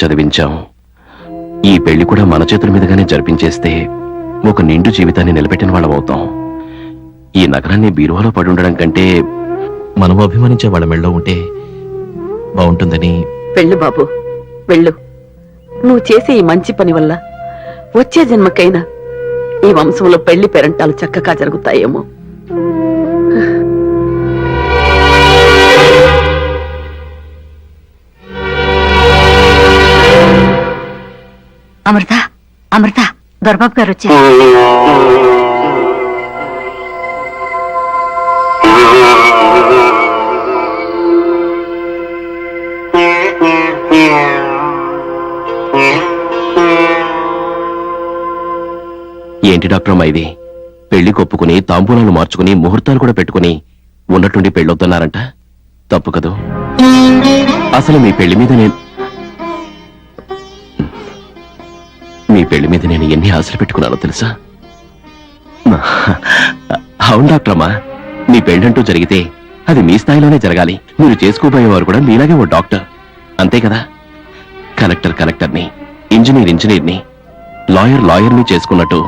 చదివించాం. ఈ పెళ్లి కూడా మన చేతుల మీదుగానే జరిపించేస్తే ఒక నిండు జీవితాన్ని నిలబెట్టిన వాళ్ళం అవుతాం. ఈ నగరాన్ని బీరువాలో పడి ఉండడం కంటే మనం అభిమానించే వాళ్ళ మెళ్ళో ఉంటే బాగుంటుందని. వెళ్ళు బాబు, వెళ్ళు. నువ్వు చేసే ఈ మంచి పని వల్ల వచ్చే జన్మకైనా ఈ వంశంలో పెళ్లి పేరంటాలు చక్కగా జరుగుతాయేమో. అమృత, అమృత, దొరబాబు గారు వచ్చారు. ఏంటి డాక్టర్ అమ్మా ఇది? పెళ్లి కొప్పుకుని తాంబూలాలు మార్చుకుని ముహూర్తాలు కూడా పెట్టుకుని ఉన్నట్టుండి పెళ్ళొద్దన్నారంట. తప్పు కదూ? అసలు మీ పెళ్లి మీద నేను ఎన్ని ఆశలు పెట్టుకున్నానో తెలుసా? అవును డాక్టర్ అమ్మా, మీ పెళ్ళంటూ జరిగితే అది మీ స్థాయిలోనే జరగాలి. మీరు చేసుకోబోయేవారు కూడా మీలాగే ఓ డాక్టర్, అంతే కదా? కలెక్టర్ని, ఇంజనీర్ని, లాయర్ని చేసుకున్నట్టు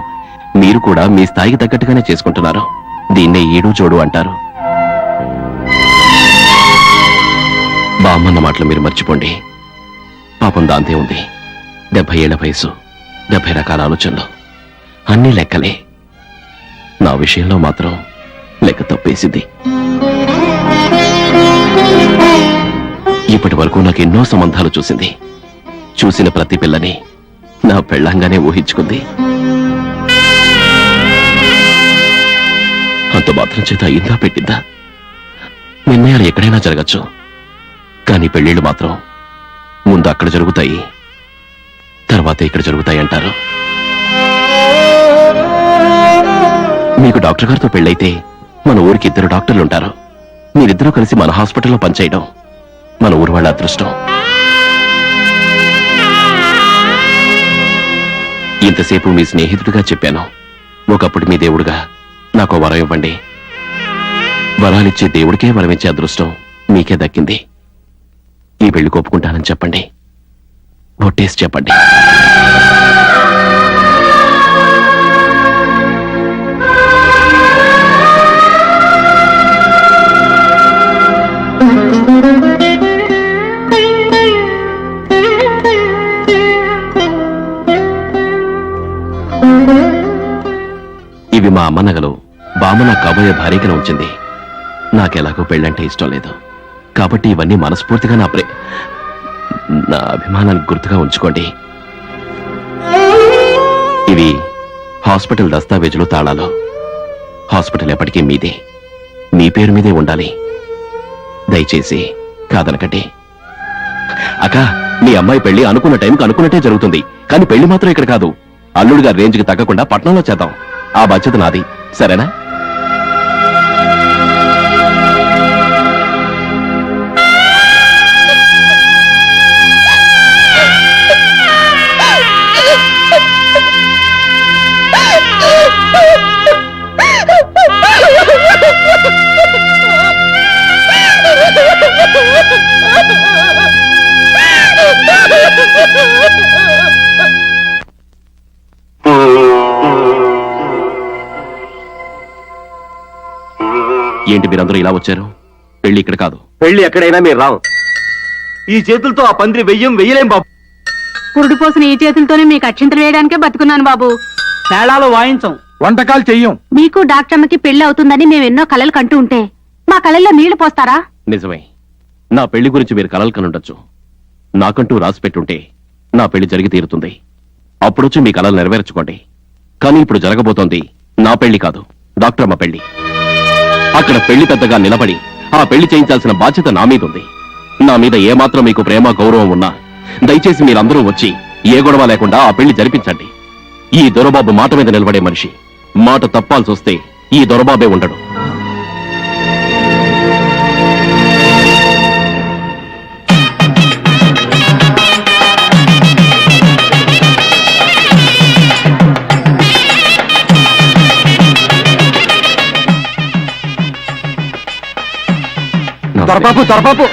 మీరు కూడా మీ స్థాయికి తగ్గట్టుగానే చేసుకుంటున్నారు. దీన్నే ఈడు జోడు అంటారు. బామ్మన్న మాటలు మీరు మర్చిపోండి. పాపం దాంతే ఉంది. 70 ఏళ్ల వయసు, 70 రకాల ఆలోచనలు, అన్నీ లెక్కలే. నా విషయంలో మాత్రం లెక్క తప్పేసింది. ఇప్పటి వరకు నాకు ఎన్నో సంబంధాలు చూసింది. చూసిన ప్రతి పిల్లని నా పెళ్ళంగానే ఊహించుకుంది. అంత మాత్రం చేత అయిందా పెట్టిందా? నిర్ణయాలు ఎక్కడైనా జరగచ్చు, కానీ పెళ్లిళ్ళు మాత్రం ముందు అక్కడ జరుగుతాయి, తర్వాత ఇక్కడ జరుగుతాయి అంటారు. మీకు డాక్టర్ గారితో పెళ్ళైతే మన ఊరికి 2 డాక్టర్లుంటారు. మీరిద్దరూ కలిసి మన హాస్పిటల్లో పనిచేయడం మన ఊరు వాళ్ళ అదృష్టం. ఇంతసేపు మీ స్నేహితుడిగా చెప్పాను. ఒకప్పుడు మీ దేవుడుగా నాకు వరం ఇవ్వండి. వరాలిచ్చే దేవుడికే వరమిచ్చే అదృష్టం మీకే దక్కింది. ఈ పెళ్లి కోపుకుంటానని చెప్పండి, ఒట్టేసి చెప్పండి. ఇవి మా అమ్మ నగలు. బామ్మ నా కాబోయే భార్యగా ఉంచింది. నాకెలాగో పెళ్ళంటే ఇష్టం లేదు కాబట్టి ఇవన్నీ మనస్ఫూర్తిగా నా అభిమానానికి గుర్తుగా ఉంచుకోండి. ఇవి హాస్పిటల్ దస్తావేజులు, తాళాలు. హాస్పిటల్ ఎప్పటికీ మీదే, మీ పేరు మీదే ఉండాలి. దయచేసి కాదనకండి. అక్క, మీ అమ్మాయి పెళ్లి అనుకున్న టైంకి అనుకున్నట్టే జరుగుతుంది. కానీ పెళ్లి మాత్రం ఇక్కడ కాదు, అల్లుడు గారి రేంజ్కి తగ్గకుండా పట్నంలో చేద్దాం. ఆ బాధ్యత నాది, సరేనా? ఏంటి మీరందరూ ఇలా వచ్చారు? పెళ్లి ఇక్కడ కాదు. పెళ్లి ఎక్కడైనా మీరు రావు. ఈ చేతులతో ఆ పందిరి వెయ్యలేం బాబు. పురుడు పోసిన ఈ చేతులతోనే మీకు అక్షింతలు వేయడానికే బతుకున్నాను బాబు. తేడాలు వాయించం, వంటకాలు చెయ్యం. మీకు డాక్టర్మ్మకి పెళ్లి అవుతుందని మేము ఎన్నో కలలు కంటూ ఉంటే మా కళల్లో నీళ్లు పోస్తారా? నిజమే, నా పెళ్లి గురించి మీరు కలలు కనుండొచ్చు. నాకంటూ రాసి పెట్టుంటే నా పెళ్లి జరిగి తీరుతుంది. అప్పుడొచ్చి మీ కలలు నెరవేర్చుకోండి. కానీ ఇప్పుడు జరగబోతోంది నా పెళ్లి కాదు, డాక్టర్ అమ్మ పెళ్లి. అక్కడ పెళ్లి పెద్దగా నిలబడి ఆ పెళ్లి చేయించాల్సిన బాధ్యత నా మీద ఉంది. నా మీద ఏమాత్రం మీకు ప్రేమ గౌరవం ఉన్నా దయచేసి మీరందరూ వచ్చి ఏ గొడవ లేకుండా ఆ పెళ్లి జరిపించండి. ఈ దొరబాబు మాట మీద నిలబడే మనిషి. మాట తప్పాల్సి వస్తే ఈ దొరబాబే ఉండడు. దొరబాబు, దొరబాబు,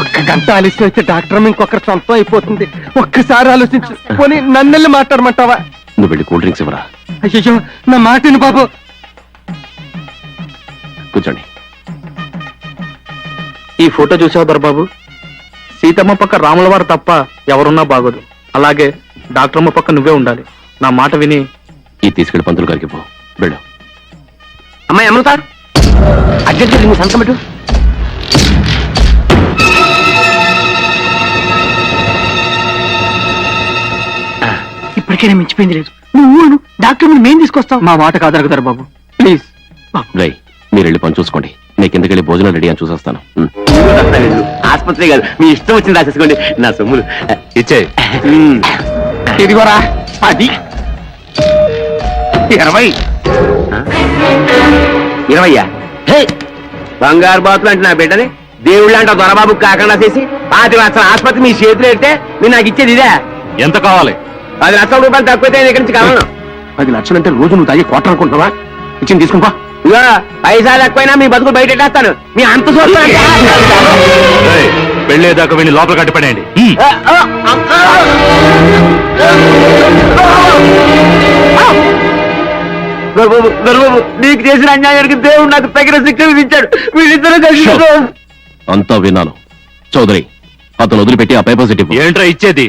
ఒక్క గంట ఆలస్యం అయితే డాక్టర్ ఇంకొకరు సొంతం అయిపోతుంది. ఒక్కసారి ఆలోచించు. పోనీ నన్నెళ్ళి మాట్లాడమంటావా? నువ్వు వెళ్ళి కూల్ డ్రింక్స్ ఇవ్వరా. అయ్యో నా మాటిని బాబు. కూర్చోండి. ఈ ఫోటో చూసావు దొరబాబు? సీతమ్మ పక్క రాముల వారు తప్ప ఎవరున్నా బాగోదు. అలాగే డాక్టరమ్మ పక్క నువ్వే ఉండాలి. నా మాట విని ఈ తీసుకెళ్లి పంతులు గారికి పో. వెళ్ళు. అమ్మాయి అమ్మ సార్ అడ్జస్ట్ నువ్వు సంతకం పెట్టు. ఇప్పటికైనా మించిపోయింది లేదు. నువ్వు డాక్టర్ మేము తీసుకొస్తాం. మా మాట కాదరుగుతారు బాబు, ప్లీజ్. రై, మీరు వెళ్ళి పని చూసుకోండి. నేను కిందకెళ్ళి భోజనం రెడీ అని చూసేస్తాను. ఆసుపత్రి కాదు, మీ ఇష్టం వచ్చింది రాసేసుకోండి. నా సొమ్ములు ఇచ్చే. ఇదిగోరా 10 20. 20. బంగారు బాతులు అంటే నా బిడ్డని దేవుళ్ళు అంటే దొరబాబు కాకుండా చేసి 5 లక్షల ఆసుపత్రి మీ చేతులు పెడితే మీరు నాకు ఇచ్చేది ఇదే. ఎంత కావాలి? 10 లక్షల రూపాయలు తక్కువైతే నేను ఇక్కడి నుంచి కావాలను. 10 లక్షలంటే రోజు నువ్వు తాగి కోట అనుకుంటున్నావా? ఇచ్చింది తీసుకుంటా. ఇగో పైసా తక్కువైనా మీ బతుకులు బయట పెట్టేస్తాను. మీ అంత చూస్తాను. వెళ్ళేదాకా వెళ్ళి లోపల కట్టిపడేయండి. దొరబాబు, నీకు చేసిన అన్యాయానికి దేవుడు నాకు తగిన శిక్ష విధించాడు. వీళ్ళిద్దరూ కలిసి అంతా విన్నాను. చౌదరి, అతను వదిలిపెట్టి ఆ పేపర్స్ ఇవ్వు. ఏంట్రా ఇచ్చేది?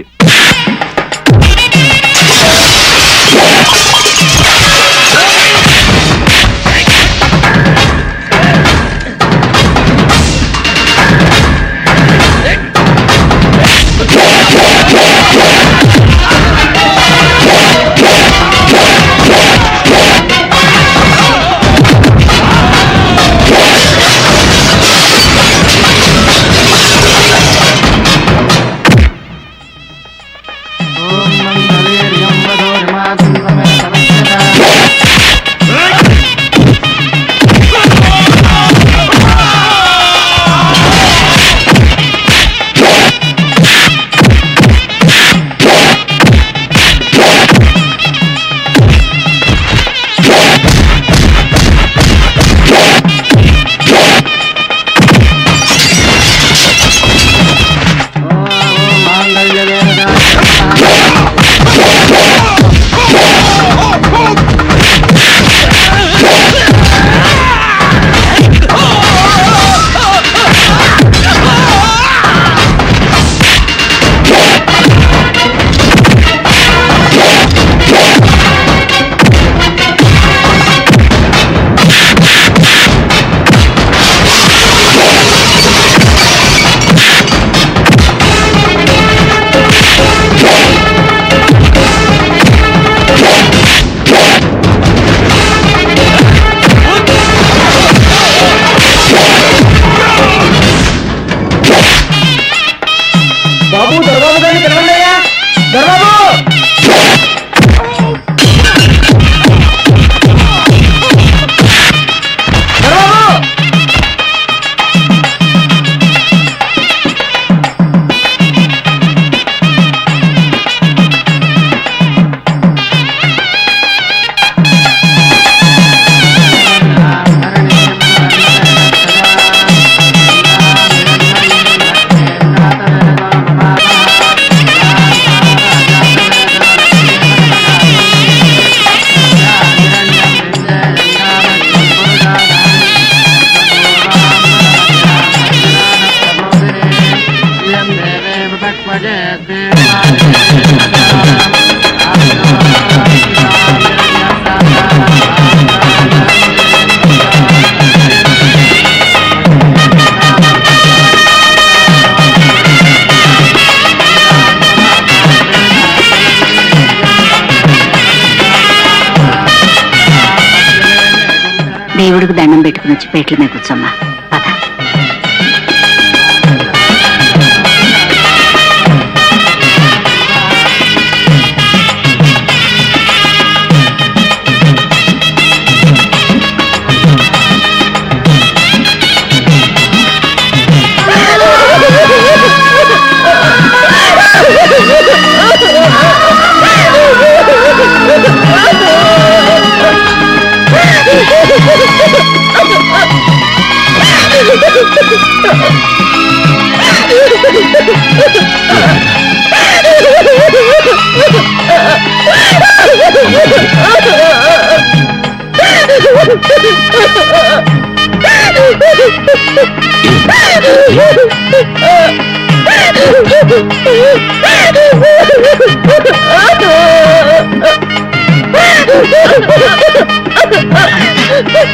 దేవుడికి దండం పెట్టుకుని వచ్చి పేట్ల మీద కూర్చోమ్మా. పద.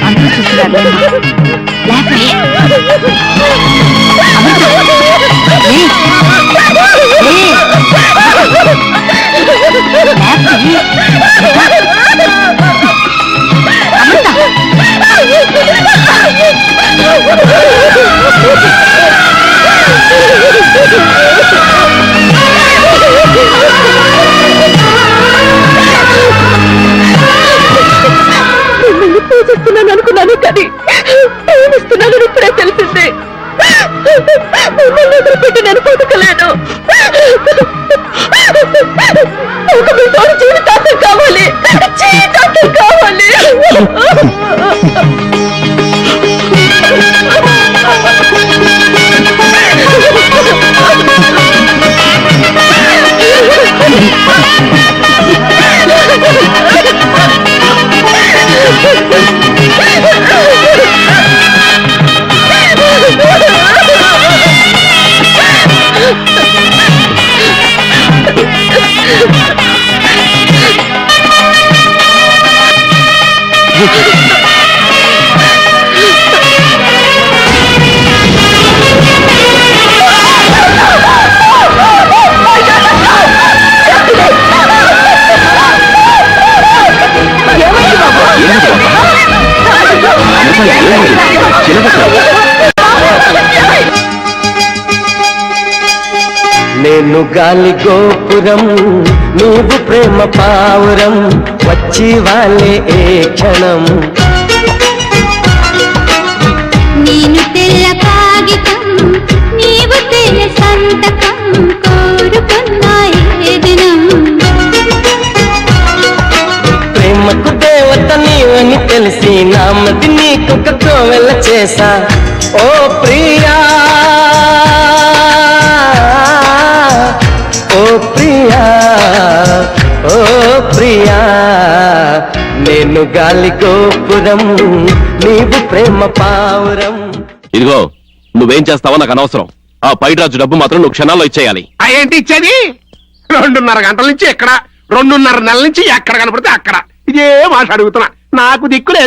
అందరూ చూస్తున్నారు లేపే. మిమ్మల్ని పూజిస్తున్నాను అనుకున్నాను కానీ ప్రేమిస్తున్నాను ఇప్పుడే తెలిసింది. మిమ్మల్ని ఎదురుపెట్టి నేను బతకలేను. ఒక మీ తోడు జీవితాంతం కావాలి, జీవితాంతం కావాలి. నేను గాలి గోపురం, నీవు ప్రేమ పావురం, వచ్చి వాళ్ళే ఏ క్షణం. నేను తెల్ల కాగితం, నీవు తెల్ల సంతకం, కోరుకున్నా ఏ దినం. ప్రేమకు దేవత నీవని తెలిసి నామది నీకొక కోవెల చేసా. ఓ ప్రియా, ఓ ప్రియా, ఓ ప్రియా, నేను గాలి గోపురం, నీవు ప్రేమ పావురం. ఇదిగో నువ్వేం చేస్తావో నాకు అనవసరం. ఆ పైరాజు డబ్బు మాత్రం నువ్వు క్షణాల్లో ఇచ్చేయాలి. ఏంటి ఇచ్చేది? 2.5 గంటల నుంచి ఎక్కడ, 2.5 నెలల నుంచి ఎక్కడ కనపడితే అక్కడ ఇదే మాట అడుగుతున్నా. నాకు దిక్కు లేదు.